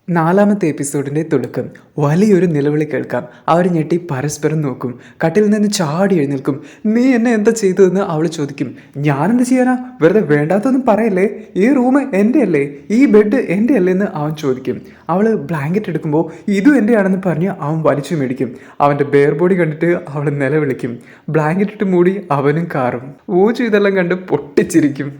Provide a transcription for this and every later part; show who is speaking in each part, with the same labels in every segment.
Speaker 1: നാലാമത്തെ എപ്പിസോഡിന്റെ തുടക്കം. വലിയൊരു നിലവിളി കേൾക്കാം. അവർ ഞെട്ടി പരസ്പരം നോക്കും. കട്ടിൽ നിന്ന് ചാടി എഴുന്നേൽക്കും. നീ എന്നെ എന്താ ചെയ്തതെന്ന് അവൾ ചോദിക്കും. ഞാനെന്ത് ചെയ്യാനാ, വെറുതെ വേണ്ടാത്തൊന്നും പറയല്ലേ, ഈ റൂം എൻ്റെ അല്ലേ, ഈ ബെഡ് എൻ്റെ അല്ലേ എന്ന് അവൻ ചോദിക്കും. അവൾ ബ്ലാങ്കറ്റ് എടുക്കുമ്പോൾ ഇതും എൻ്റെ ആണെന്ന് പറഞ്ഞ് അവൻ വലിച്ചു മേടിക്കും. അവൻ്റെ ബെയർ ബോഡി കണ്ടിട്ട് അവൾ നിലവിളിക്കും. ബ്ലാങ്കറ്റ് ഇട്ട് മൂടി അവനും കാറും. ഊച്ചു ഇതെല്ലാം കണ്ട് പൊട്ടിച്ചിരിക്കും.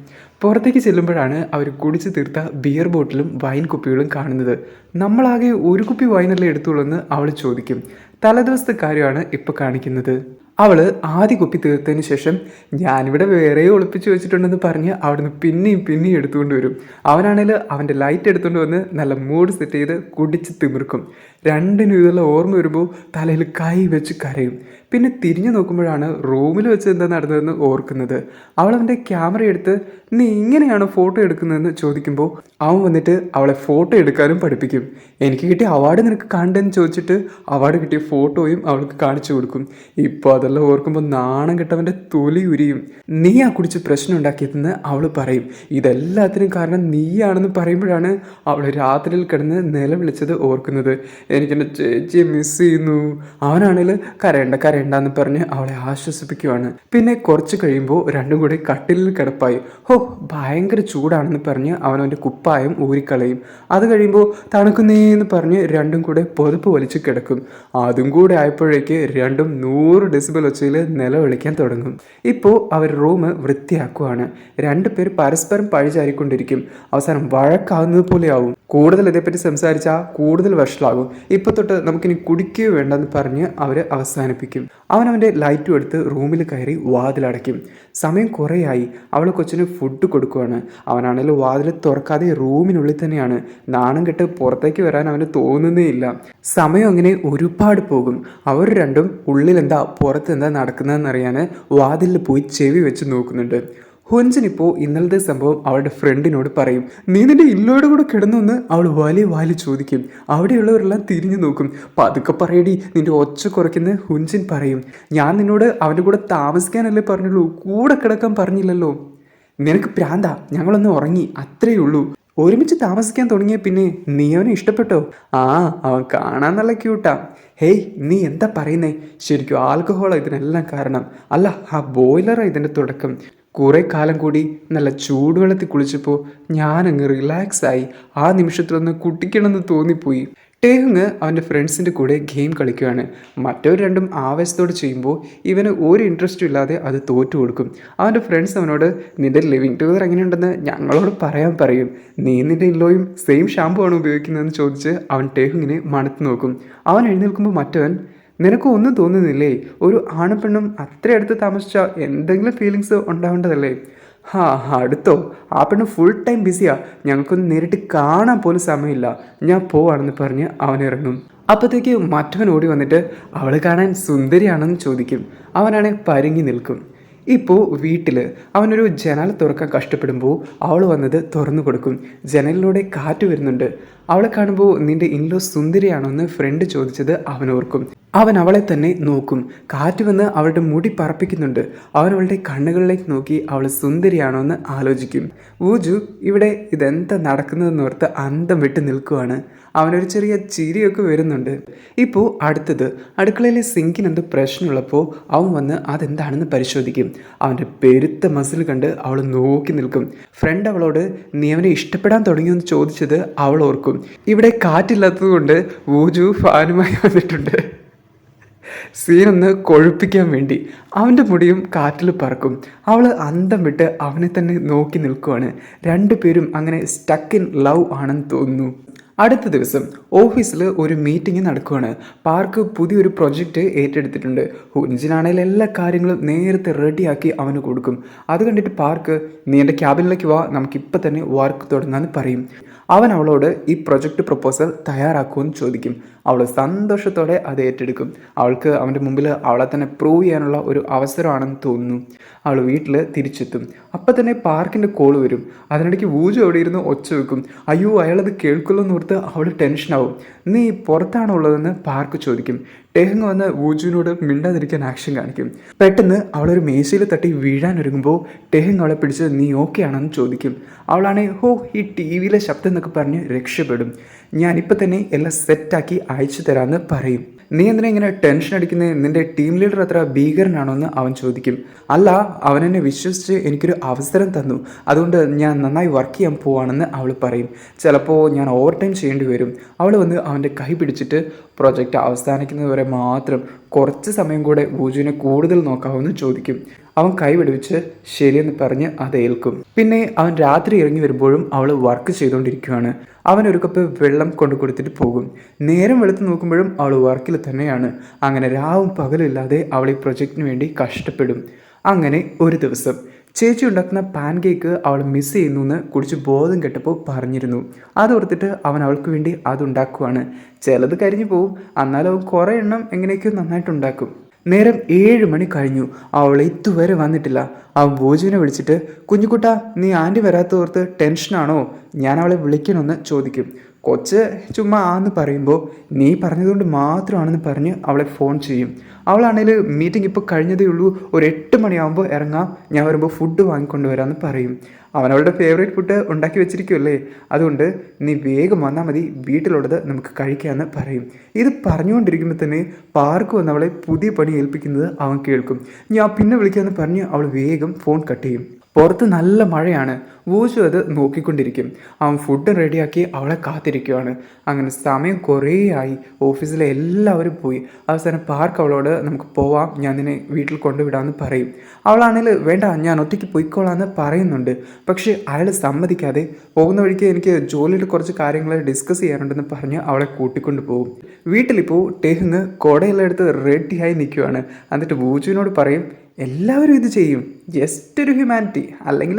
Speaker 1: പുറത്തേക്ക് ചെല്ലുമ്പോഴാണ് അവർ കുടിച്ച് തീർത്ത ബിയർ ബോട്ടിലും വൈൻ കുപ്പികളും കാണുന്നത്. നമ്മളാകെ ഒരു കുപ്പി വൈനല്ലേ എടുത്തുള്ളൂ എന്ന് അവൾ ചോദിക്കും. തലേദിവസത്തെ കാര്യമാണ് ഇപ്പോൾ കാണിക്കുന്നത്. അവൾ ആദ്യ കുപ്പി തീർത്തതിന് ശേഷം ഞാനിവിടെ വേറെ ഒളിപ്പിച്ച് വെച്ചിട്ടുണ്ടെന്ന് പറഞ്ഞ് അവിടുന്ന് പിന്നെയും എടുത്തുകൊണ്ട് വരും. അവനാണെങ്കിൽ അവൻ്റെ ലൈറ്റ് എടുത്തുകൊണ്ട് വന്ന് നല്ല മൂഡ് സെറ്റ് ചെയ്ത് കുടിച്ച് തിമിർക്കും. രണ്ടിനും ഇതെല്ലാം ഓർമ്മ വരുമ്പോൾ തലയിൽ കൈ വെച്ച് കരയും. പിന്നെ തിരിഞ്ഞു നോക്കുമ്പോഴാണ് റൂമിൽ വെച്ച് എന്താ നടന്നതെന്ന് ഓർക്കുന്നത്. അവൾ അവൻ്റെ ക്യാമറ എടുത്ത് നീ ഇങ്ങനെയാണോ ഫോട്ടോ എടുക്കുന്നതെന്ന് ചോദിക്കുമ്പോൾ അവൻ വന്നിട്ട് അവളെ ഫോട്ടോ എടുക്കാനും പഠിപ്പിക്കും. എനിക്ക് കിട്ടിയ അവാർഡ് നിനക്ക് കണ്ടെന്ന് ചോദിച്ചിട്ട് അവാർഡ് കിട്ടിയ ഫോട്ടോയും അവൾക്ക് കാണിച്ചു കൊടുക്കും. ഇപ്പോൾ അതെല്ലാം ഓർക്കുമ്പോൾ നാണം കെട്ടവൻ്റെ തൊലി ഉരിയും. നീ ആ കുടിച്ച് പ്രശ്നം ഉണ്ടാക്കിയതെന്ന് അവൾ പറയും. ഇതെല്ലാത്തിനും കാരണം നീയാണെന്ന് പറയുമ്പോഴാണ് അവൾ രാത്രിയിൽ കിടന്ന് നിലവിളിച്ചത് ഓർക്കുന്നത്. എനിക്കെൻ്റെ ചേച്ചിയെ മിസ് ചെയ്യുന്നു. അവനാണെങ്കിൽ കരയണ്ടെന്ന് പറഞ്ഞ് അവളെ ആശ്വസിപ്പിക്കുവാണ്. പിന്നെ കുറച്ച് കഴിയുമ്പോൾ രണ്ടും കൂടെ കട്ടിലിൽ കിടപ്പായി. ഹോ, ഭയങ്കര ചൂടാണെന്ന് പറഞ്ഞ് അവനവൻ്റെ കുപ്പായം ഊരിക്കളയും. അത് കഴിയുമ്പോൾ തണുക്കുന്നേന്ന് പറഞ്ഞ് രണ്ടും കൂടെ പൊതുപ്പ് വലിച്ച് കിടക്കും. അതും കൂടെ ആയപ്പോഴേക്ക് രണ്ടും 100 ഡെസിബൽ ഒച്ചയിൽ നിലവിളിക്കാൻ തുടങ്ങും. ഇപ്പോൾ അവർ റൂം വൃത്തിയാക്കുവാണ്. രണ്ടുപേർ പരസ്പരം പഴിചാരിക്കൊണ്ടിരിക്കും. അവസാനം വഴക്കാവുന്നത് പോലെയാവും. കൂടുതൽ ഇതേപ്പറ്റി സംസാരിച്ചാൽ കൂടുതൽ വഷളാകും. ഇപ്പോൾ തൊട്ട് നമുക്കിനി കുടിക്കുകയോ വേണ്ടെന്ന് പറഞ്ഞ് അവർ അവസാനിപ്പിക്കും. അവനവൻ്റെ ലൈറ്റും എടുത്ത് റൂമിൽ കയറി വാതിലടയ്ക്കും. സമയം കുറേയായി. അവൾ കൊച്ചിന് ഫുഡ് കൊടുക്കുവാണ്. അവനാണെങ്കിൽ വാതിൽ തുറക്കാതെ റൂമിനുള്ളിൽ തന്നെയാണ്. നാണം കെട്ട് പുറത്തേക്ക് വരാൻ അവന് തോന്നുന്നേ ഇല്ല. സമയം അങ്ങനെ ഒരുപാട് പോകും. അവർ രണ്ടും ഉള്ളിലെന്താ പുറത്തെന്താ നടക്കുന്നതെന്നറിയാൻ വാതിലിൽ പോയി ചെവി വെച്ച് നോക്കുന്നുണ്ട്. ഹുൻജിനിപ്പോൾ ഇന്നലത്തെ സംഭവം അവളുടെ ഫ്രണ്ടിനോട് പറയും. നീ നിന്റെ ഇല്ലോയുടെ കൂടെ കിടന്നു അവൾ വാലി ചോദിക്കും. അവിടെയുള്ളവരെല്ലാം തിരിഞ്ഞു നോക്കും. പതുക്കെ പറയടി, നിന്റെ ഒച്ച കുറയ്ക്കുന്ന ഹുൻജിൻ പറയും. ഞാൻ നിന്നോട് അവൻ്റെ കൂടെ താമസിക്കാനല്ലേ പറഞ്ഞുള്ളൂ, കൂടെ കിടക്കാൻ പറഞ്ഞില്ലല്ലോ. നിനക്ക് പ്രാന്താ, ഞങ്ങളൊന്ന് ഉറങ്ങി, അത്രയേ ഉള്ളൂ. ഒരുമിച്ച് താമസിക്കാൻ തുടങ്ങിയ പിന്നെ നീ അവനെ ഇഷ്ടപ്പെട്ടോ? അവൻ കാണാൻ നല്ല ക്യൂട്ടാ. ഹേയ്, നീ എന്താ പറയുന്നേ? ശരിക്കും ആൽക്കഹോളാണ് ഇതിനെല്ലാം കാരണം. അല്ല, ആ ബോയിലറാണ് ഇതിൻ്റെ തുടക്കം. കുറേ കാലം കൂടി നല്ല ചൂടുവെള്ളത്തിൽ കുളിച്ചപ്പോൾ ഞാനങ്ങ് റിലാക്സായി. ആ നിമിഷത്തിലൊന്ന് കുട്ടിക്കണമെന്ന് തോന്നിപ്പോയി. ടേഹുങ് അവൻ്റെ ഫ്രണ്ട്സിൻ്റെ കൂടെ ഗെയിം കളിക്കുകയാണ്. മറ്റവർ രണ്ടും ആവേശത്തോട് ചെയ്യുമ്പോൾ ഇവന് ഒരു ഇൻട്രസ്റ്റും ഇല്ലാതെ അത് തോറ്റു കൊടുക്കും. അവൻ്റെ ഫ്രണ്ട്സ് അവനോട് നിൻ്റെ ലിവിങ് ടുഗദർ എങ്ങനെയുണ്ടെന്ന് ഞങ്ങളോട് പറയും. നീ നിൻ്റെ ഇല്ലോയും സെയിം ഷാമ്പു ആണ് ഉപയോഗിക്കുന്നതെന്ന് ചോദിച്ച് അവൻ ടേഹുങ്ങിനെ മണത്ത് നോക്കും. അവൻ എഴുന്നേൽക്കുമ്പോൾ മറ്റവൻ നിനക്ക് ഒന്നും തോന്നുന്നില്ലേ? ഒരു ആണും പെണ്ണും അത്ര അടുത്ത് താമസിച്ചാൽ എന്തെങ്കിലും ഫീലിങ്സ് ഉണ്ടാവേണ്ടതല്ലേ? അടുത്തോ? ആ പെണ്ണ് ഫുൾ ടൈം ബിസിയാ, ഞങ്ങൾക്കൊന്ന് നേരിട്ട് കാണാൻ പോലും സമയമില്ല, ഞാൻ പോവാണെന്ന് പറഞ്ഞ് അവൻ ഇറങ്ങും. അപ്പോഴത്തേക്ക് മറ്റവൻ ഓടി വന്നിട്ട് അവൾ കാണാൻ സുന്ദരിയാണെന്ന് ചോദിക്കും. അവനാണെ പരുങ്ങി നിൽക്കും. ഇപ്പോൾ വീട്ടിൽ അവനൊരു ജനൽ തുറക്കാൻ കഷ്ടപ്പെടുമ്പോൾ അവൾ വന്നത് തുറന്നു കൊടുക്കും. ജനലിലൂടെ കാറ്റ് വരുന്നുണ്ട്. അവളെ കാണുമ്പോൾ നിൻ്റെ ഇൻലോ സുന്ദരിയാണോ എന്ന് ഫ്രണ്ട് ചോദിച്ചത് അവനോർക്കും. അവൻ അവളെ തന്നെ നോക്കും. കാറ്റ് വന്ന് അവളുടെ മുടി പറപ്പിക്കുന്നുണ്ട്. അവൻ അവളുടെ കണ്ണുകളിലേക്ക് നോക്കി അവൾ സുന്ദരിയാണോ എന്ന് ആലോചിക്കും. ഊജു ഇവിടെ ഇതെന്താ നടക്കുന്നതെന്നോർത്ത് അന്തം വിട്ട് നിൽക്കുവാണ്. അവനൊരു ചെറിയ ചിരിയൊക്കെ വരുന്നുണ്ട്. ഇപ്പോൾ അടുത്തത്, അടുക്കളയിലെ സിങ്കിന് എന്തോ പ്രശ്നമുള്ളപ്പോൾ അവൻ വന്ന് അതെന്താണെന്ന് പരിശോധിക്കും. അവൻ്റെ പെരുത്ത മസിൽ കണ്ട് അവൾ നോക്കി നിൽക്കും. ഫ്രണ്ട് അവളോട് നീ അവനെ ഇഷ്ടപ്പെടാൻ തുടങ്ങിയെന്ന് ചോദിച്ചത് അവൾ ഓർക്കും. ഇവിടെ കാറ്റില്ലാത്തത് കൊണ്ട് ഊജു ഫാനുമായി വന്നിട്ടുണ്ട്. സീനൊന്ന് കൊഴുപ്പിക്കാൻ വേണ്ടി അവൻ്റെ മുടിയും കാറ്റിൽ പറക്കും. അവൾ അന്തം വിട്ട് അവനെ തന്നെ നോക്കി നിൽക്കുവാണ്. രണ്ടുപേരും അങ്ങനെ സ്റ്റക്ക് ഇൻ ലവ് ആണെന്ന് തോന്നുന്നു. അടുത്ത ദിവസം ഓഫീസിൽ ഒരു മീറ്റിംഗ് നടക്കുകയാണ്. പാർക്ക് പുതിയൊരു പ്രൊജക്റ്റ് ഏറ്റെടുത്തിട്ടുണ്ട്. ഹുൻജിനാണെങ്കിൽ എല്ലാ കാര്യങ്ങളും നേരത്തെ റെഡിയാക്കി അവന് കൊടുക്കും. അത് കണ്ടിട്ട് പാർക്ക് നീ എൻ്റെ ക്യാബിനിലേക്ക് വാ, നമുക്കിപ്പോൾ തന്നെ വർക്ക് തുടങ്ങാമെന്ന് പറയും. അവൻ അവളോട് ഈ പ്രൊജക്റ്റ് പ്രൊപ്പോസൽ തയ്യാറാക്കുമെന്ന് ചോദിക്കും. അവൾ സന്തോഷത്തോടെ അത് ഏറ്റെടുക്കും. അവൾക്ക് അവൻ്റെ മുമ്പിൽ അവളെ തന്നെ പ്രൂവ് ചെയ്യാനുള്ള ഒരു അവസരമാണെന്ന് തോന്നുന്നു. അവൾ വീട്ടിൽ തിരിച്ചെത്തും. അപ്പം തന്നെ പാർക്കിൻ്റെ കോൾ വരും. അതിനിടയ്ക്ക് ഊജു അവിടെ ഇരുന്ന് ഒച്ച വെക്കും. അയ്യോ, അയാളത് കേൾക്കുമല്ലോ എന്നോർത്ത് അവൾ ടെൻഷനാവും. നീ പുറത്താണോ ഉള്ളതെന്ന് പാർക്ക് ചോദിക്കും. ടേഹുങ് വന്ന് ഊജുവിനോട് മിണ്ടാതിരിക്കാൻ ആക്ഷൻ കാണിക്കും. പെട്ടെന്ന് അവളൊരു മേശയിൽ തട്ടി വീഴാനൊരുങ്ങുമ്പോൾ ടേഹുങ് അവളെ പിടിച്ച് നീ ഓക്കെ ആണെന്ന് ചോദിക്കും. അവളാണെ ഈ ടി വിയിലെ ശബ്ദം എന്നൊക്കെ പറഞ്ഞ് രക്ഷപ്പെടും. ഞാനിപ്പോൾ തന്നെ എല്ലാം സെറ്റാക്കി അയച്ചു തരാമെന്ന് പറയും. നീ എന്തിനാ ഇങ്ങനെ ടെൻഷൻ അടിക്കുന്നത്? നിന്റെ ടീം ലീഡർ അത്ര ഭീകരനാണോ എന്ന് അവൻ ചോദിക്കും. അല്ല, അവൻ എന്നെ വിശ്വസിച്ച് എനിക്കൊരു അവസരം തന്നു, അതുകൊണ്ട് ഞാൻ നന്നായി വർക്ക് ചെയ്യാൻ പോവാണെന്ന് അവൾ പറയും. ചിലപ്പോൾ ഞാൻ ഓവർ ടൈം ചെയ്യേണ്ടി വരും. അവൾ വന്ന് അവൻ്റെ കൈ പിടിച്ചിട്ട് പ്രൊജക്റ്റ് അവസാനിക്കുന്നതുവരെ മാത്രം കുറച്ച് സമയം കൂടെ വൂജുവിനെ കൂടുതൽ നോക്കാമെന്ന് ചോദിക്കും. അവൻ കൈ പിടിച്ച് ശരിയെന്ന് പറഞ്ഞ് അത് ഏൽക്കും. പിന്നെ അവൻ രാത്രി ഇറങ്ങി വരുമ്പോഴും അവൾ വർക്ക് ചെയ്തുകൊണ്ടിരിക്കുകയാണ്. അവൻ ഒരു കപ്പ് വെള്ളം കൊണ്ടു കൊടുത്തിട്ട് പോകും. നേരം വെളുത്ത് നോക്കുമ്പോഴും അവൾ വർക്കിൽ തന്നെയാണ്. അങ്ങനെ രാവും പകലില്ലാതെ അവൾ ഈ പ്രൊജക്റ്റിന് വേണ്ടി കഷ്ടപ്പെടും. അങ്ങനെ ഒരു ദിവസം ചേച്ചി ഉണ്ടാക്കുന്ന പാൻ കേക്ക് അവൾ മിസ് ചെയ്യുന്നു എന്ന് കുടിച്ച് ബോധം കെട്ടപ്പോൾ പറഞ്ഞിരുന്നു. അതോർത്തിട്ട് അവൻ അവൾക്ക് വേണ്ടി അതുണ്ടാക്കുവാണ്. ചിലത് കരിഞ്ഞു പോവും, എന്നാലും അവൻ കുറേ എണ്ണം എങ്ങനെയൊക്കെയോ നന്നായിട്ടുണ്ടാക്കും. നേരം 7 മണി കഴിഞ്ഞു. അവൾ ഇതുവരെ വന്നിട്ടില്ല. അവൻ ബോജുവിനെ വിളിച്ചിട്ട്, കുഞ്ഞുകുട്ടാ, നീ ആൻറ്റി വരാത്തോർത്ത് ടെൻഷനാണോ? ഞാൻ അവളെ വിളിക്കണമെന്ന് ചോദിക്കും. കൊച്ച് ചുമ്മാ ആന്ന് പറയുമ്പോൾ നീ പറഞ്ഞതുകൊണ്ട് മാത്രമാണെന്ന് പറഞ്ഞ് അവളെ ഫോൺ ചെയ്യും. അവളാണെങ്കിൽ മീറ്റിംഗ് ഇപ്പോൾ കഴിഞ്ഞതേ ഉള്ളൂ, ഒരു 8 മണിയാകുമ്പോൾ ഇറങ്ങാം, ഞാൻ വരുമ്പോൾ ഫുഡ് വാങ്ങിക്കൊണ്ട് വരാമെന്ന് പറയും. അവനവളുടെ ഫേവറേറ്റ് ഫുഡ് ഉണ്ടാക്കി വെച്ചിരിക്കുമല്ലേ, അതുകൊണ്ട് നീ വേഗം വന്നാൽ മതി, വീട്ടിലുള്ളത് നമുക്ക് കഴിക്കാമെന്ന് പറയും. ഇത് പറഞ്ഞുകൊണ്ടിരിക്കുമ്പോൾ തന്നെ പാർക്ക് വന്ന് അവളെ പുതിയ പണി ഏൽപ്പിക്കുന്നത് അവൻ കേൾക്കും. ഞാൻ പിന്നെ വിളിക്കാമെന്ന് പറഞ്ഞ് അവൾ വേഗം ഫോൺ കട്ട് ചെയ്യും. പുറത്ത് നല്ല മഴയാണ്. വൂജു അത് നോക്കിക്കൊണ്ടിരിക്കും. അവൻ ഫുഡ് റെഡിയാക്കി അവളെ കാത്തിരിക്കുകയാണ്. അങ്ങനെ സമയം കുറേ ആയി. ഓഫീസിലെ എല്ലാവരും പോയി. അവസാനം പാർക്ക് അവളോട് നമുക്ക് പോവാം, ഞാൻ നിന്നെ വീട്ടിൽ കൊണ്ടുവിടാമെന്ന് പറയും. അവളാണെങ്കിൽ വേണ്ട, ഞാൻ ഒറ്റയ്ക്ക് പോയിക്കോളാമെന്ന് പറയുന്നുണ്ട്. പക്ഷേ അയാൾ സമ്മതിക്കാതെ പോകുന്ന വഴിക്ക് എനിക്ക് ജോലിയിൽ കുറച്ച് കാര്യങ്ങൾ ഡിസ്കസ് ചെയ്യാനുണ്ടെന്ന് പറഞ്ഞ് അവളെ കൂട്ടിക്കൊണ്ട് പോകും. വീട്ടിലിപ്പോൾ ടെഹ്ങ് കുടയെല്ലാം എടുത്ത് റെഡിയായി നിൽക്കുകയാണ്. എന്നിട്ട് വൂജുവിനോട് പറയും, എല്ലാവരും ഇത് ചെയ്യും, ജസ്റ്റ് ഒരു ഹ്യൂമാനിറ്റി, അല്ലെങ്കിൽ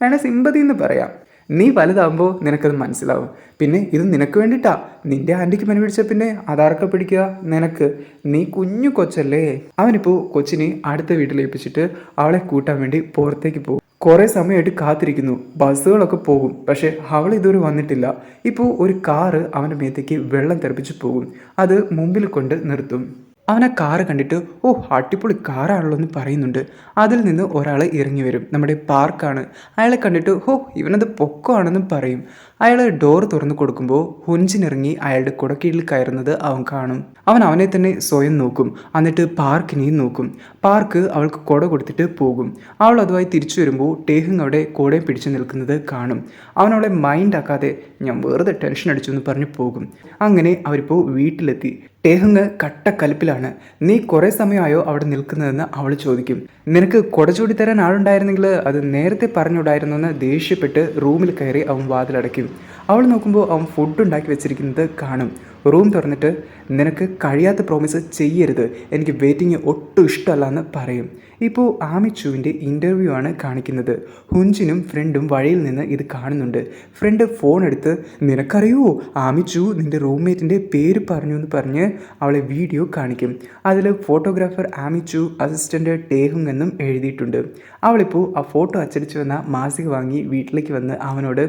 Speaker 1: വേണേൽ സിമ്പതി എന്ന് പറയാം. നീ വലുതാകുമ്പോൾ നിനക്കത് മനസ്സിലാവും. പിന്നെ ഇത് നിനക്ക് വേണ്ടിയിട്ടാ. നിന്റെ ആൻറ്റിക്ക് പനി പിടിച്ച പിന്നെ അതാർക്കെ പിടിക്കുക നിനക്ക്? നീ കുഞ്ഞു കൊച്ചല്ലേ. അവനിപ്പോൾ കൊച്ചിനെ അടുത്ത വീട്ടിലേൽപ്പിച്ചിട്ട് അവളെ കൂട്ടാൻ വേണ്ടി പുറത്തേക്ക് പോകും. കുറേ സമയമായിട്ട് കാത്തിരിക്കുന്നു. ബസ്സുകളൊക്കെ പോകും, പക്ഷേ അവൾ ഇതുവരെ വന്നിട്ടില്ല. ഇപ്പോൾ ഒരു കാറ് അവൻ്റെ മേത്തേക്ക് വെള്ളം തെറിപ്പിച്ച് പോകും. അത് മുമ്പിൽ കൊണ്ട് നിർത്തും. അവൻ ആ കാറ് കണ്ടിട്ട്, ഓ അടിപൊളി കാറാണല്ലോ എന്ന് പറയുന്നുണ്ട്. അതിൽ നിന്ന് ഒരാൾ ഇറങ്ങി വരും. നമ്മുടെ പാർക്കാണ്. അയാളെ കണ്ടിട്ട്, ഹോ ഇവനത് പൊക്കമാണെന്നും പറയും. അയാൾ ഡോർ തുറന്നു കൊടുക്കുമ്പോൾ ഹുഞ്ചിനിറങ്ങി അയാളുടെ കുടക്കീഴിൽ കയറുന്നത് അവൻ കാണും. അവൻ അവനെ തന്നെ സ്വയം നോക്കും. എന്നിട്ട് പാർക്കിനെയും നോക്കും. പാർക്ക് അവൾക്ക് കുട കൊടുത്തിട്ട് പോകും. അവൾ അതുമായി തിരിച്ചു വരുമ്പോൾ ടേഹിങ് അവിടെ കുടയും പിടിച്ചു നിൽക്കുന്നത് കാണും. അവൻ അവളെ മൈൻഡ് ആക്കാതെ, ഞാൻ വെറുതെ ടെൻഷൻ അടിച്ചു എന്ന് പറഞ്ഞ് പോകും. അങ്ങനെ അവരിപ്പോൾ വീട്ടിലെത്തി. ടേഹിങ് കട്ടക്കലിപ്പിലാണ്. നീ കുറേ സമയമായോ അവിടെ നിൽക്കുന്നതെന്ന് അവൾ ചോദിക്കും. നിനക്ക് കുട ചൂടി തരാൻ ആളുണ്ടായിരുന്നെങ്കിൽ അത് നേരത്തെ പറഞ്ഞുകൂടായിരുന്നു എന്ന് ദേഷ്യപ്പെട്ട് റൂമിൽ കയറി അവൻ വാതിലടയ്ക്കും. അവൾ നോക്കുമ്പോൾ അവൻ ഫുഡ് ഉണ്ടാക്കി വെച്ചിരിക്കുന്നത് കാണും. റൂം തുറന്നിട്ട്, നിനക്ക് കഴിയാത്ത പ്രോമിസ് ചെയ്യരുത്, എനിക്ക് വെയിറ്റിംഗ് ഒട്ടും ഇഷ്ടമല്ല എന്ന് പറയും. ഇപ്പോൾ ആമിച്ചുവിൻ്റെ ഇൻ്റർവ്യൂ ആണ് കാണിക്കുന്നത്. ഹുഞ്ചിനും ഫ്രണ്ടും വഴിയിൽ നിന്ന് ഇത് കാണുന്നുണ്ട്. ഫ്രണ്ട് ഫോൺ എടുത്ത്, നിനക്കറിയുമോ ആമിച്ചു നിൻ്റെ റൂംമേറ്റിൻ്റെ പേര് പറഞ്ഞു എന്ന് പറഞ്ഞ് അവളെ വീഡിയോ കാണിക്കും. അതിൽ ഫോട്ടോഗ്രാഫർ ആമിച്ചു, അസിസ്റ്റൻ്റ് ടേഹുങ് എന്നും എഴുതിയിട്ടുണ്ട്. അവളിപ്പോൾ ആ ഫോട്ടോ അച്ചടിച്ചു വന്ന മാസിക വാങ്ങി വീട്ടിലേക്ക് വന്ന് അവനോട്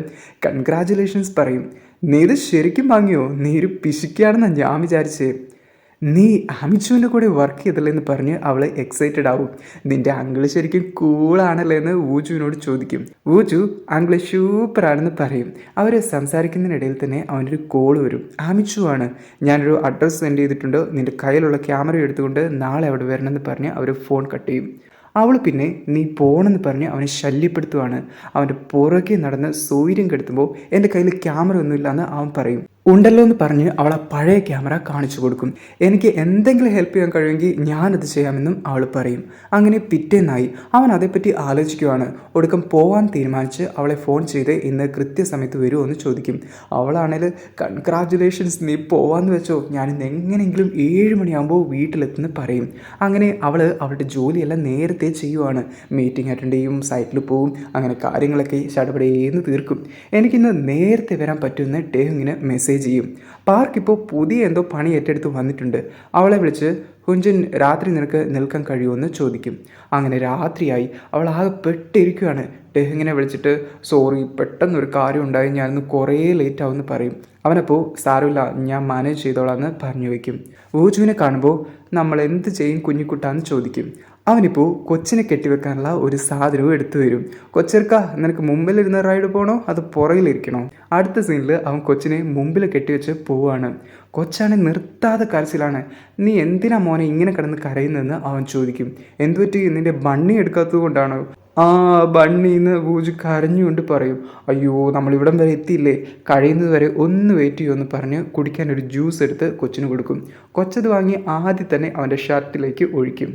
Speaker 1: കൺഗ്രാജുലേഷൻസ് പറയും. നീ ഇത് ശരിക്കും വാങ്ങിയോ? നീ ഒരു പിശുക്കിയാണെന്നാണ് ഞാൻ വിചാരിച്ചേ. നീ ആമിച്ചുവിൻ്റെ കൂടെ വർക്ക് ചെയ്തല്ലേ എന്ന് പറഞ്ഞ് അവൾ എക്സൈറ്റഡ് ആവും. നിൻ്റെ അങ്കിള് ശരിക്കും കൂളാണല്ലേ എന്ന് വൂജുവിനോട് ചോദിക്കും. വൂജു അങ്കിള് സൂപ്പറാണെന്ന് പറയും. അവർ സംസാരിക്കുന്നതിനിടയിൽ തന്നെ അവനൊരു കോൾ വരും. ആമിച്ചു ആണ്, ഞാനൊരു അഡ്രസ്സ് സെൻഡ് ചെയ്തിട്ടുണ്ട്, നിൻ്റെ കയ്യിലുള്ള ക്യാമറ എടുത്തുകൊണ്ട് നാളെ അവിടെ വരണമെന്ന് പറഞ്ഞ് അവർ ഫോൺ കട്ട് ചെയ്യും. അവൾ പിന്നെ നീ പോകണമെന്ന് പറഞ്ഞ് അവനെ ശല്യപ്പെടുത്തുവാണ്. അവൻ്റെ പുറകെ നടന്ന് സൗകര്യം കെടുത്തുമ്പോൾ എൻ്റെ കയ്യിൽ ക്യാമറ ഒന്നുമില്ല എന്ന് അവൻ പറയും. ഉണ്ടല്ലോ എന്ന് പറഞ്ഞ് അവൾ ആ പഴയ ക്യാമറ കാണിച്ചു കൊടുക്കും. എനിക്ക് എന്തെങ്കിലും ഹെൽപ്പ് ചെയ്യാൻ കഴിയുമെങ്കിൽ ഞാനത് ചെയ്യാമെന്നും അവൾ പറയും. അങ്ങനെ പിറ്റേന്നായി. അവൻ അതേപ്പറ്റി ആലോചിക്കുവാണ്. ഒടുക്കം പോകാൻ തീരുമാനിച്ച് അവളെ ഫോൺ ചെയ്ത് ഇന്ന് കൃത്യസമയത്ത് വരുമോ എന്ന് ചോദിക്കും. അവളാണെങ്കിൽ കൺഗ്രാജുലേഷൻസ്, നീ പോവാന്ന് വെച്ചോ, ഞാനിന്ന് എങ്ങനെയെങ്കിലും 7 മണിയാകുമ്പോൾ വീട്ടിലെത്തുന്ന പറയും. അങ്ങനെ അവൾ അവളുടെ ജോലിയെല്ലാം നേരത്തെ ചെയ്യുവാണ്. മീറ്റിംഗ് അറ്റൻഡ് ചെയ്യും, സൈറ്റിൽ പോവും, അങ്ങനെ കാര്യങ്ങളൊക്കെ ചടപടേന്ന് തീർക്കും. എനിക്കിന്ന് നേരത്തെ വരാൻ പറ്റുമെന്ന് ടേഹിങ്ങിന് മെസ്സേജ് ചെയ്യും. പാർക്ക് ഇപ്പോൾ പുതിയ എന്തോ പണി ഏറ്റെടുത്ത് വന്നിട്ടുണ്ട്. അവളെ വിളിച്ച്, കുഞ്ചൻ രാത്രി നിനക്ക് നിൽക്കാൻ കഴിയുമെന്ന് ചോദിക്കും. അങ്ങനെ രാത്രിയായി. അവൾ ആകെ പെട്ടിരിക്കുകയാണ്. ടേഹിങ്ങിനെ വിളിച്ചിട്ട്, സോറി പെട്ടെന്നൊരു കാര്യം ഉണ്ടായി, ഞാനിന്ന് കുറേ ലേറ്റ് ആവുമെന്ന് പറയും. അവനപ്പോൾ സാരമില്ല, ഞാൻ മാനേജ് ചെയ്തോളാം എന്ന് പറഞ്ഞു വയ്ക്കും. വൂജുവിനെ കാണുമ്പോൾ നമ്മൾ എന്ത് ചെയ്യും കുഞ്ഞിക്കുട്ടാന്ന് ചോദിക്കും. അവനിപ്പോൾ കൊച്ചിനെ കെട്ടിവെക്കാനുള്ള ഒരു സാധനവും എടുത്തു വരും. കൊച്ചെറുക്ക, നിനക്ക് മുമ്പിലിരുന്ന റൈഡ് പോകണോ അത് പുറകിലിരിക്കണോ? അടുത്ത സീനിൽ അവൻ കൊച്ചിനെ മുമ്പിൽ കെട്ടിവെച്ച് പോവാണ്. കൊച്ചാണ് നിർത്താതെ കരച്ചിലാണ്. നീ എന്തിനാ മോനെ ഇങ്ങനെ കിടന്ന് കരയുന്നതെന്ന് അവൻ ചോദിക്കും. എന്തുപറ്റി, നിന്റെ ബണ്ണി എടുക്കാത്തത് കൊണ്ടാണോ? ആ, ബണ്ണിന്ന് പൂജ കരഞ്ഞുകൊണ്ട് പറയും. അയ്യോ, നമ്മളിവിടം വരെ എത്തിയില്ലേ, കഴിയുന്നത് വരെ ഒന്ന് വെയിറ്റ് ചെയ്യുമെന്ന് പറഞ്ഞ് കുടിക്കാൻ ഒരു ജ്യൂസ് എടുത്ത് കൊച്ചിന് കൊടുക്കും. കൊച്ചത് വാങ്ങി ആദ്യം തന്നെ അവൻ്റെ ഷർട്ടിലേക്ക് ഒഴിക്കും.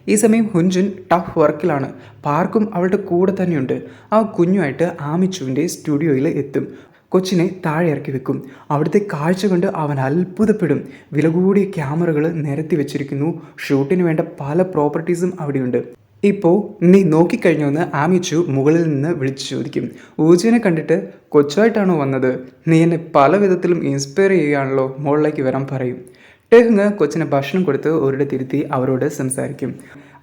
Speaker 1: ഈ സമയം ഹുൻജുൻ ടഫ് വർക്കിലാണ്. പാർക്കും അവളുടെ കൂടെ തന്നെയുണ്ട്. അവൻ കുഞ്ഞുമായിട്ട് ആമിച്ചുവിൻ്റെ സ്റ്റുഡിയോയിൽ എത്തും. കൊച്ചിനെ താഴെ ഇറക്കി വെക്കും. അവിടുത്തെ കാഴ്ച കണ്ട് അവൻ അത്ഭുതപ്പെടും. വില കൂടിയ ക്യാമറകൾ നിരത്തി വെച്ചിരിക്കുന്നു. ഷൂട്ടിന് വേണ്ട പല പ്രോപ്പർട്ടീസും അവിടെയുണ്ട്. ഇപ്പോൾ നീ നോക്കിക്കഴിഞ്ഞോന്ന് ആമിച്ചു മുകളിൽ നിന്ന് വിളിച്ചു ചോദിക്കും. ഊജുവിനെ കണ്ടിട്ട് കൊച്ചുമായിട്ടാണോ വന്നത്? നീ എന്നെ പല വിധത്തിലും ഇൻസ്പയർ ചെയ്യുകയാണല്ലോ, മുകളിലേക്ക് വരാൻ പറയും. ടെഹ്ങ് കൊച്ചിന് ഭക്ഷണം കൊടുത്ത് ഒരിടത്തിരുത്തി അവരോട് സംസാരിക്കും.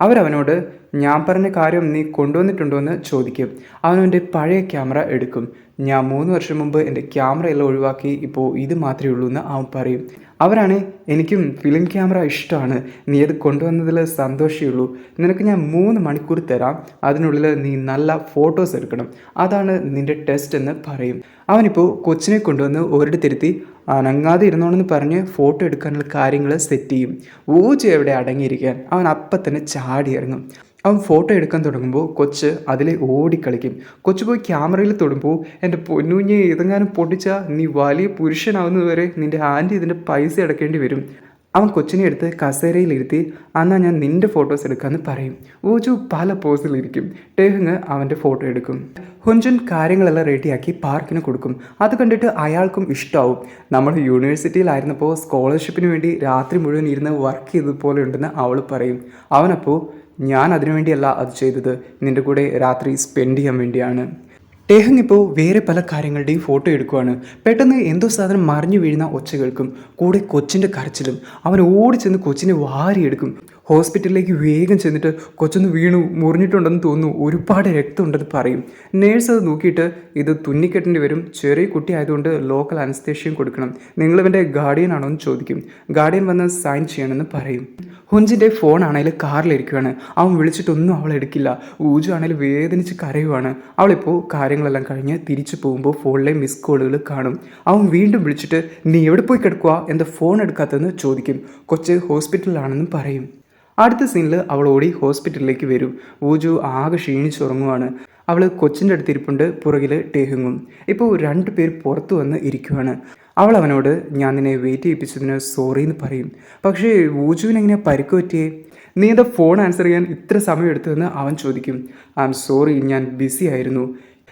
Speaker 1: അവരവനോട് ഞാൻ പറഞ്ഞ കാര്യം നീ കൊണ്ടുവന്നിട്ടുണ്ടോ എന്ന് ചോദിക്കും. അവനവൻ്റെ പഴയ ക്യാമറ എടുക്കും. ഞാൻ 3 വർഷം മുമ്പ് എൻ്റെ ക്യാമറയെല്ലാം ഒഴിവാക്കി, ഇപ്പോൾ ഇത് മാത്രമേ ഉള്ളൂ എന്ന് അവൻ പറയും. അവരാണ് എനിക്കും ഫിലിം ക്യാമറ ഇഷ്ടമാണ്, നീ അത് കൊണ്ടുവന്നതിൽ സന്തോഷമേ ഉള്ളൂ. നിനക്ക് ഞാൻ 3 മണിക്കൂർ തരാം, അതിനുള്ളിൽ നീ നല്ല ഫോട്ടോസ് എടുക്കണം, അതാണ് നിൻ്റെ ടെസ്റ്റ് എന്ന് പറയും. അവനിപ്പോൾ കൊച്ചിനെ കൊണ്ടുവന്ന് ഒരിടത്തിരുത്തി അനങ്ങാതെ ഇരുന്നോണെന്ന് പറഞ്ഞ് ഫോട്ടോ എടുക്കാനുള്ള കാര്യങ്ങൾ സെറ്റ് ചെയ്യും. ഊജ എവിടെ അടങ്ങിയിരിക്കാൻ, അവൻ അപ്പം തന്നെ ചാടി ഇറങ്ങും. അവൻ ഫോട്ടോ എടുക്കാൻ തുടങ്ങുമ്പോൾ കൊച്ച് അതിലെ ഓടിക്കളിക്കും. കൊച്ചു പോയി ക്യാമറയിൽ തൊടുമ്പോൾ എൻ്റെ പൊന്നുഞ്ഞെ ഇതെങ്ങാനും പൊട്ടിച്ചാൽ നീ വലിയ പുരുഷനാവുന്നതുവരെ നിൻ്റെ ആൻറ്റി ഇതിൻ്റെ പൈസ അടക്കേണ്ടി വരും. അവൻ കൊച്ചിനെ എടുത്ത് കസേരയിലിരുത്തി എന്നാൽ ഞാൻ നിൻ്റെ ഫോട്ടോസ് എടുക്കാമെന്ന് പറയും. ഊജു പല പോസിലിരിക്കും. ടെഹ്ങ് അവൻ്റെ ഫോട്ടോ എടുക്കും. ഹുൻജുൻ കാര്യങ്ങളെല്ലാം റെഡിയാക്കി പാർക്കിന് കൊടുക്കും. അത് കണ്ടിട്ട് അയാൾക്കും ഇഷ്ടമാവും. നമ്മൾ യൂണിവേഴ്സിറ്റിയിലായിരുന്നപ്പോൾ സ്കോളർഷിപ്പിന് വേണ്ടി രാത്രി മുഴുവൻ ഇരുന്ന് വർക്ക് ചെയ്തതുപോലെ ഉണ്ടെന്ന് അവൾ പറയും. അവനപ്പോൾ ഞാൻ അതിനുവേണ്ടിയല്ല അത് ചെയ്തത്, നിൻ്റെ കൂടെ രാത്രി സ്പെൻഡ് ചെയ്യാൻ വേണ്ടിയാണ്. ടെഹ്ങ് ഇപ്പോൾ വേറെ പല കാര്യങ്ങളുടെയും ഫോട്ടോ എടുക്കുവാണ്. പെട്ടെന്ന് എന്തോ സാധനം മറിഞ്ഞു വീഴുന്ന ഒച്ച കേൾക്കും. കൂടെ കൊച്ചിൻ്റെ കരച്ചിലും. അവൻ ഓടി ചെന്ന് കൊച്ചിനെ വാരിയെടുക്കും. ഹോസ്പിറ്റലിലേക്ക് വേഗം ചെന്നിട്ട് കൊച്ചൊന്ന് വീണു, മുറിഞ്ഞിട്ടുണ്ടെന്ന് തോന്നുന്നു, ഒരുപാട് രക്തമുണ്ടെന്ന് പറയും. നേഴ്സ് അത് നോക്കിയിട്ട് ഇത് തുന്നിക്കെട്ടേണ്ടി വരും, ചെറിയ കുട്ടി ആയതുകൊണ്ട് ലോക്കൽ അനസ്തേഷ്യയും കൊടുക്കണം, നിങ്ങളിവൻ്റെ ഗാർഡിയൻ ആണോ എന്ന് ചോദിക്കും. ഗാർഡിയൻ വന്ന് സൈൻ ചെയ്യണമെന്ന് പറയും. ഹുൻജിൻ്റെ ഫോണാണെങ്കിൽ കാറിലിരിക്കുകയാണ്. അവൻ വിളിച്ചിട്ടൊന്നും അവൾ എടുക്കില്ല. ഊജു ആണെങ്കിൽ വേദനിച്ച് കരയുവാണ്. അവളിപ്പോൾ കാര്യങ്ങളെല്ലാം കഴിഞ്ഞ് തിരിച്ചു പോകുമ്പോൾ ഫോണിലെ മിസ് കോളുകൾ കാണും. അവൻ വീണ്ടും വിളിച്ചിട്ട് നീ എവിടെ പോയി കിടക്കുക, എന്താ ഫോൺ എടുക്കാത്തതെന്ന് ചോദിക്കും. കൊച്ച് ഹോസ്പിറ്റലിലാണെന്നും പറയും. അടുത്ത സീനിൽ അവൾ ഓടി ഹോസ്പിറ്റലിലേക്ക് വരും. ഊജു ആകെ ക്ഷീണിച്ചുറങ്ങുവാണ്. അവൾ കൊച്ചിൻ്റെ അടുത്തിരിപ്പുണ്ട്, പുറകിൽ ടെഹ്ങ്ങും. ഇപ്പോൾ 2 പേർ പുറത്തു വന്ന് ഇരിക്കുവാണ്. അവൾ അവനോട് ഞാൻ നിന്നെ വെയിറ്റ് ചെയ്യിപ്പിച്ചതിന് സോറി എന്ന് പറയും. പക്ഷേ ഊജുവിനെങ്ങനെയാണ് പരിക്ക് പറ്റിയേ? നീ എന്താ ഫോൺ ആൻസർ ചെയ്യാൻ ഇത്ര സമയം എടുത്തതെന്ന് അവൻ ചോദിക്കും. ഐ ആം സോറി, ഞാൻ ബിസി ആയിരുന്നു.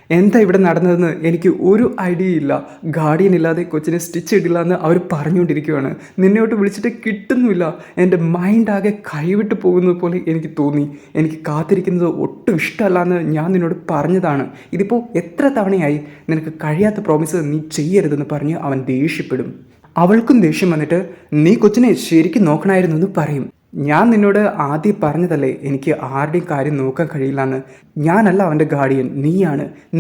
Speaker 1: എന്താ ഇവിടെ നടന്നതെന്ന് എനിക്ക് ഒരു ഐഡിയ ഇല്ല. ഗാർഡിയൻ ഇല്ലാതെ കൊച്ചിനെ സ്റ്റിച്ച് ഇടില്ല എന്ന് അവർ പറഞ്ഞുകൊണ്ടിരിക്കുകയാണ്. നിന്നോട്ട് വിളിച്ചിട്ട് കിട്ടുന്നുമില്ല. എൻ്റെ മൈൻഡ് ആകെ കൈവിട്ട് പോകുന്നത് പോലെ എനിക്ക് തോന്നി. എനിക്ക് കാത്തിരിക്കുന്നത് ഒട്ടും ഇഷ്ടമല്ല എന്ന് ഞാൻ നിന്നോട് പറഞ്ഞതാണ്. ഇതിപ്പോൾ എത്ര തവണയായി? നിനക്ക് കഴിയാത്ത പ്രോമിസ് നീ ചെയ്യരുതെന്ന് പറഞ്ഞ് അവൻ ദേഷ്യപ്പെടും. അവൾക്കും ദേഷ്യം വന്നിട്ട് നീ കൊച്ചിനെ ശരിക്കും നോക്കണമായിരുന്നു എന്ന് പറയും. ഞാൻ നിന്നോട് ആദ്യം പറഞ്ഞതല്ലേ എനിക്ക് ആരുടെയും കാര്യം നോക്കാൻ കഴിയില്ല എന്ന്. ഞാനല്ല അവൻ്റെ ഗാർഡിയൻ,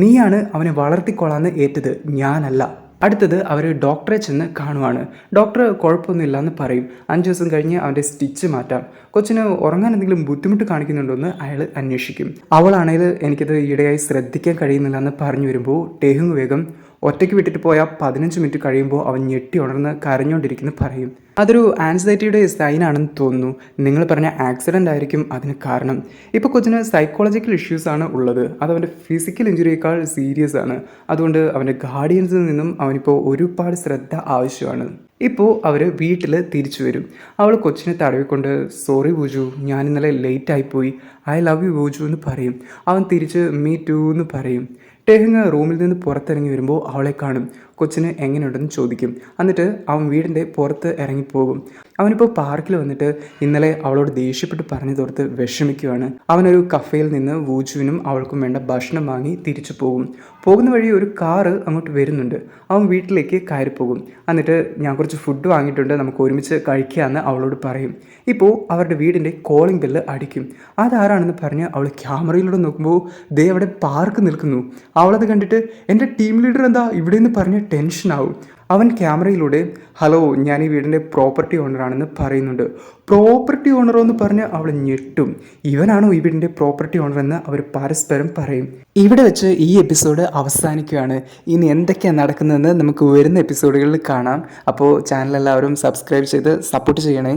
Speaker 1: നീയാണ് അവനെ വളർത്തിക്കൊള്ളാന്ന് ഏറ്റത്, ഞാനല്ല. അടുത്തത് അവർ ഡോക്ടറെ ചെന്ന് കാണുവാണ്. ഡോക്ടർ കുഴപ്പമൊന്നുമില്ല എന്ന് പറയും. 5 ദിവസം കഴിഞ്ഞ് അവൻ്റെ സ്റ്റിച്ച് മാറ്റാം. കൊച്ചിന് ഉറങ്ങാൻ എന്തെങ്കിലും ബുദ്ധിമുട്ട് കാണിക്കുന്നുണ്ടോ എന്ന് അയാൾ അന്വേഷിക്കും. അവളാണെങ്കിൽ എനിക്കത് ഈയിടെയായി ശ്രദ്ധിക്കാൻ കഴിയുന്നില്ല എന്ന് പറഞ്ഞു വരുമ്പോൾ ടെഹ്ങ് വേഗം ഒറ്റയ്ക്ക് വിട്ടിട്ട് പോയാൽ 15 മിനിറ്റ് കഴിയുമ്പോൾ അവൻ ഞെട്ടി ഉണർന്ന് കരഞ്ഞുകൊണ്ടിരിക്കുന്നു പറയും. അതൊരു ആൻസൈറ്റിയുടെ സൈനാണെന്ന് തോന്നുന്നു. നിങ്ങൾ പറഞ്ഞ ആക്സിഡൻ്റ് ആയിരിക്കും അതിന് കാരണം. ഇപ്പോൾ കൊച്ചിന് സൈക്കോളജിക്കൽ ഇഷ്യൂസാണ് ഉള്ളത്. അത് അവൻ്റെ ഫിസിക്കൽ ഇഞ്ചുറിയേക്കാൾ സീരിയസ് ആണ്. അതുകൊണ്ട് അവൻ്റെ ഗാർഡിയൻസിൽ നിന്നും അവനിപ്പോൾ ഒരുപാട് ശ്രദ്ധ ആവശ്യമാണ്. ഇപ്പോൾ അവർ വീട്ടിൽ തിരിച്ചു വരും. അവൾ കൊച്ചിനെ തടവിക്കൊണ്ട് സോറി ബൂജു, ഞാൻ ഇന്നലെ ലേറ്റായിപ്പോയി, ഐ ലവ് യു ബൂജു എന്ന് പറയും. അവൻ തിരിച്ച് മീ ടു എന്ന് പറയും. ടെഹ്ങ് റൂമിൽ നിന്ന് പുറത്തിറങ്ങി വരുമ്പോൾ അവളെ കാണും. കൊച്ചിന് എങ്ങനെയുണ്ടെന്ന് ചോദിക്കും. എന്നിട്ട് അവൻ വീടിൻ്റെ പുറത്ത് ഇറങ്ങിപ്പോകും. അവനിപ്പോൾ പാർക്കിൽ വന്നിട്ട് ഇന്നലെ അവളോട് ദേഷ്യപ്പെട്ട് പറഞ്ഞു തോർത്ത് വിഷമിക്കുകയാണ്. അവനൊരു കഫേയിൽ നിന്ന് വൂജുവിനും അവൾക്കും വേണ്ട ഭക്ഷണം വാങ്ങി തിരിച്ചു പോകുന്ന വഴി ഒരു കാറ് അങ്ങോട്ട് വരുന്നുണ്ട്. അവൻ വീട്ടിലേക്ക് കയറിപ്പോകും. എന്നിട്ട് ഞാൻ കുറച്ച് ഫുഡ് വാങ്ങിയിട്ടുണ്ട്, നമുക്ക് ഒരുമിച്ച് കഴിക്കാമെന്ന് അവളോട് പറയും. ഇപ്പോൾ അവരുടെ വീടിൻ്റെ കോളിംഗ് ബെല്ല് അടിക്കും. അതാരാണെന്ന് പറഞ്ഞ് അവൾ ക്യാമറയിലൂടെ നോക്കുമ്പോൾ ദേ അവിടെ പാർക്ക് നിൽക്കുന്നു. അവളത് കണ്ടിട്ട് എൻ്റെ ടീം ലീഡർ എന്താ ഇവിടെ നിന്ന് പറഞ്ഞ് ടെൻഷനാവും. അവൻ ക്യാമറയിലൂടെ ഹലോ ഞാൻ ഈ വീടിൻ്റെ പ്രോപ്പർട്ടി ഓണറാണെന്ന് പറയുന്നുണ്ട്. പ്രോപ്പർട്ടി ഓണറോ എന്ന് പറഞ്ഞ് അവൾ ഞെട്ടും. ഇവനാണോ ഈ വീടിൻ്റെ പ്രോപ്പർട്ടി ഓണർ എന്ന് അവർ പരസ്പരം പറയും. ഇവിടെ വെച്ച് ഈ എപ്പിസോഡ് അവസാനിക്കുകയാണ്. ഇനി എന്തൊക്കെയാണ് നടക്കുന്നതെന്ന് നമുക്ക് വരുന്ന എപ്പിസോഡുകളിൽ കാണാം. അപ്പോൾ ചാനൽ എല്ലാവരും സബ്സ്ക്രൈബ് ചെയ്ത് സപ്പോർട്ട് ചെയ്യണേ.